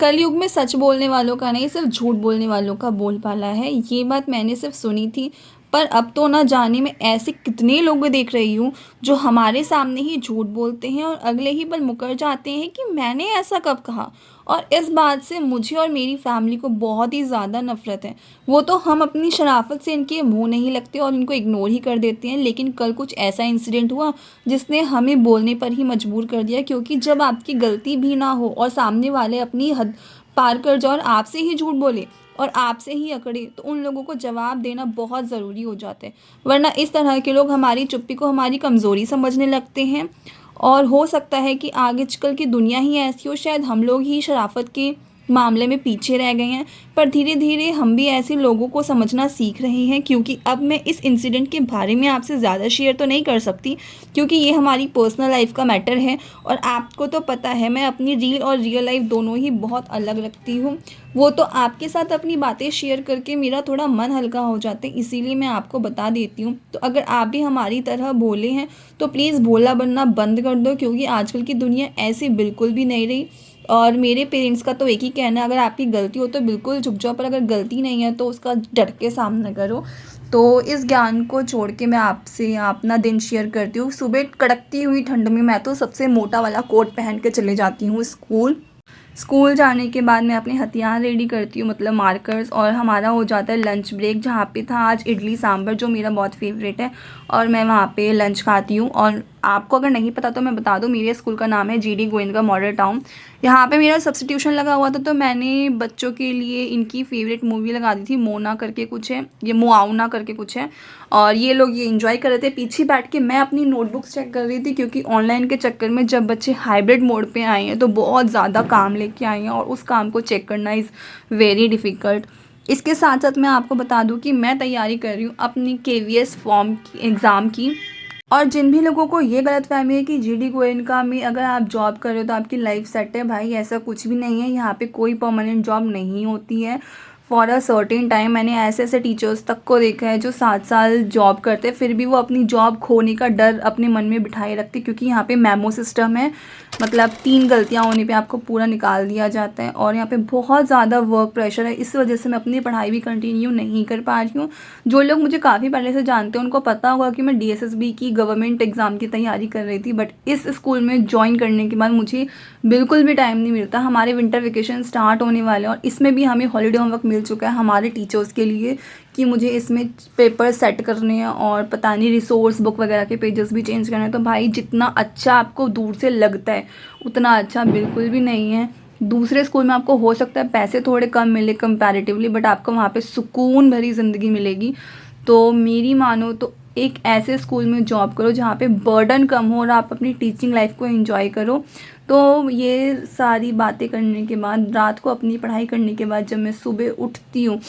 कलयुग में सच बोलने वालों का नहीं, सिर्फ झूठ बोलने वालों का बोलबाला है। ये बात मैंने सिर्फ सुनी थी, पर अब तो ना जाने मैं ऐसे कितने लोग देख रही हूँ जो हमारे सामने ही झूठ बोलते हैं और अगले ही पल मुकर जाते हैं कि मैंने ऐसा कब कहा। और इस बात से मुझे और मेरी फैमिली को बहुत ही ज़्यादा नफ़रत है। वो तो हम अपनी शराफ़त से इनके मुँह नहीं लगते और इनको इग्नोर ही कर देते हैं, लेकिन कल कुछ ऐसा इंसिडेंट हुआ जिसने हमें बोलने पर ही मजबूर कर दिया, क्योंकि जब आपकी गलती भी ना हो और सामने वाले अपनी हद पार कर जाए और आपसे ही झूठ बोले और आपसे ही अकड़े, तो उन लोगों को जवाब देना बहुत ज़रूरी हो जाता है। वरना इस तरह के लोग हमारी चुप्पी को हमारी कमज़ोरी समझने लगते हैं। और हो सकता है कि आगे चल की दुनिया ही ऐसी हो, शायद हम लोग ही शराफ़त के मामले में पीछे रह गए हैं। पर धीरे धीरे हम भी ऐसे लोगों को समझना सीख रहे हैं, क्योंकि अब मैं इस इंसिडेंट के बारे में आपसे ज़्यादा शेयर तो नहीं कर सकती, क्योंकि ये हमारी पर्सनल लाइफ का मैटर है। और आपको तो पता है मैं अपनी रील और रियल लाइफ दोनों ही बहुत अलग रखती हूँ। वो तो आपके साथ अपनी बातें शेयर करके मेरा थोड़ा मन हल्का हो जाता है, इसीलिए मैं आपको बता देती हूँ। तो अगर आप भी हमारी तरह भोले हैं तो प्लीज़ भोला बनना बंद कर दो, क्योंकि आजकल की दुनिया ऐसी बिल्कुल भी नहीं रही। और मेरे पेरेंट्स का तो एक ही कहना है, अगर आपकी गलती हो तो बिल्कुल झुक जाओ, पर अगर गलती नहीं है तो उसका डट के सामना करो। तो इस ज्ञान को छोड़ के मैं आपसे अपना दिन शेयर करती हूँ। सुबह कड़कती हुई ठंड में मैं तो सबसे मोटा वाला कोट पहन के चले जाती हूँ स्कूल। स्कूल जाने के बाद मैं अपने हथियार रेडी करती हूँ, मतलब मार्कर्स, और हमारा हो जाता है लंच ब्रेक, जहाँ पे था आज इडली सांभर जो मेरा बहुत फेवरेट है। और मैं वहाँ पे लंच खाती हूँ। और आपको अगर नहीं पता तो मैं बता दूँ, मेरे स्कूल का नाम है GD गोयनका मॉडल टाउन। यहाँ पे मेरा सब्स्टिट्यूशन लगा हुआ था, तो मैंने बच्चों के लिए इनकी फेवरेट मूवी लगा दी थी, मोना करके कुछ है, ये मुआवना करके कुछ है। और ये लोग ये एंजॉय कर रहे थे, पीछे बैठ के मैं अपनी नोटबुक्स चेक कर रही थी, क्योंकि ऑनलाइन के चक्कर में जब बच्चे हाइब्रिड मोड पे आए हैं तो बहुत ज़्यादा काम लेके आए हैं और उस काम को चेक करना इज़ वेरी डिफ़िकल्ट। इसके साथ साथ मैं आपको बता दूं कि मैं तैयारी कर रही हूँ अपनी KVS फॉर्म की एग्ज़ाम की। और जिन भी लोगों को ये गलतफहमी है कि GD गोयनका में अगर आप जॉब कर रहे हो तो आपकी लाइफ सेट है, भाई ऐसा कुछ भी नहीं है। यहाँ पे कोई परमानेंट जॉब नहीं होती है फॉर अ सर्टेन टाइम। मैंने ऐसे ऐसे टीचर्स तक को देखा है जो 7 साल जॉब करते हैं, फिर भी वो अपनी जॉब खोने का डर अपने मन में बिठाए रखते, क्योंकि यहाँ पे मेमो सिस्टम है, मतलब 3 गलतियाँ होने पे आपको पूरा निकाल दिया जाता है। और यहाँ पे बहुत ज़्यादा वर्क प्रेशर है, इस वजह से मैं अपनी पढ़ाई भी कंटिन्यू नहीं कर पा रही हूँ। जो लोग मुझे काफ़ी पहले से जानते हैं उनको पता होगा कि मैं DSSB की गवर्नमेंट एग्ज़ाम की तैयारी कर रही थी, बट इस स्कूल में ज्वाइन करने के बाद मुझे बिल्कुल भी टाइम नहीं मिलता। हमारे विंटर वेकेशन स्टार्ट होने वाले हैं और इसमें भी हमें हॉलीडे होमवर्क मिल चुका है हमारे टीचर्स के लिए, कि मुझे इसमें पेपर सेट करने हैं और पता नहीं रिसोर्स बुक वगैरह के पेजेस भी चेंज करने हैं। तो भाई जितना अच्छा आपको दूर से लगता है उतना अच्छा बिल्कुल भी नहीं है। दूसरे स्कूल में आपको हो सकता है पैसे थोड़े कम मिले कंपैरेटिवली, बट आपको वहाँ पे सुकून भरी ज़िंदगी मिलेगी। तो मेरी मानो तो एक ऐसे स्कूल में जॉब करो जहाँ पे बर्डन कम हो और आप अपनी टीचिंग लाइफ को एंजॉय करो। तो ये सारी बातें करने के बाद, रात को अपनी पढ़ाई करने के बाद जब मैं सुबह उठती हूँ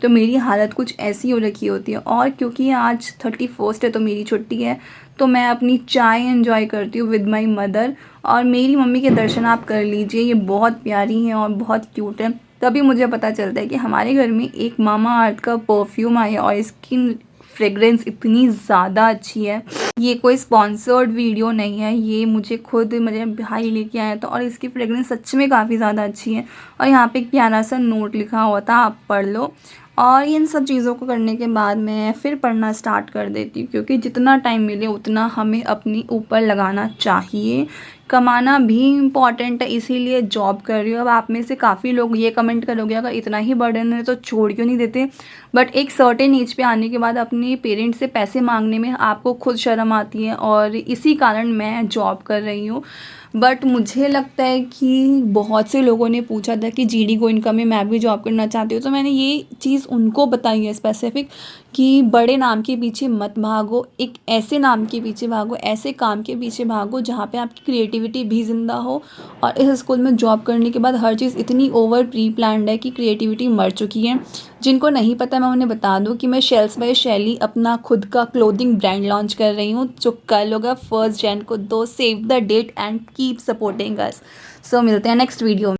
तो मेरी हालत कुछ ऐसी हो रखी होती है। और क्योंकि आज 31 है तो मेरी छुट्टी है, तो मैं अपनी चाय एंजॉय करती हूँ विद माय मदर। और मेरी मम्मी के दर्शन आप कर लीजिए, ये बहुत प्यारी हैं और बहुत क्यूट है। तभी मुझे पता चलता है कि हमारे घर में एक मामा अर्थ का परफ्यूम आया और इसकी फ्रेग्रेंस इतनी ज़्यादा अच्छी है। ये कोई स्पॉन्सर्ड वीडियो नहीं है, ये मुझे खुद मेरे भाई लेके आया था और इसकी फ्रेग्रेंस सच में काफ़ी ज़्यादा अच्छी है। और यहाँ पे एक प्यारा सा नोट लिखा हुआ था, आप पढ़ लो। और इन सब चीज़ों को करने के बाद मैं फिर पढ़ना स्टार्ट कर देती हूँ, क्योंकि जितना टाइम मिले उतना हमें अपनी ऊपर लगाना चाहिए। कमाना भी इम्पॉर्टेंट है, इसीलिए जॉब कर रही हूँ। अब आप में से काफ़ी लोग ये कमेंट करोगे अगर इतना ही बर्डन है तो छोड़ क्यों नहीं देते, बट एक सर्टेन एज पे आने के बाद अपने पेरेंट्स से पैसे मांगने में आपको खुद शर्म आती है, और इसी कारण मैं जॉब कर रही हूँ। बट मुझे लगता है कि बहुत से लोगों ने पूछा था कि GD गोयनका में मैं भी जॉब करना चाहती हूँ, तो मैंने ये चीज़ उनको बताई है स्पेसिफिक, कि बड़े नाम के पीछे मत भागो, एक ऐसे नाम के पीछे भागो, ऐसे काम के पीछे भागो जहाँ पे आपकी क्रिएटिविटी भी ज़िंदा हो। और इस स्कूल में जॉब करने के बाद हर चीज़ इतनी ओवर प्री प्लान्ड है कि क्रिएटिविटी मर चुकी है। जिनको नहीं पता मैं उन्हें बता दूं कि मैं शेल्स बाय शैली अपना खुद का क्लोथिंग ब्रांड लॉन्च कर रही हूँ, जो कल होगा 1 जन को। Do save the date and keep supporting us. So मिलते हैं नेक्स्ट वीडियो में।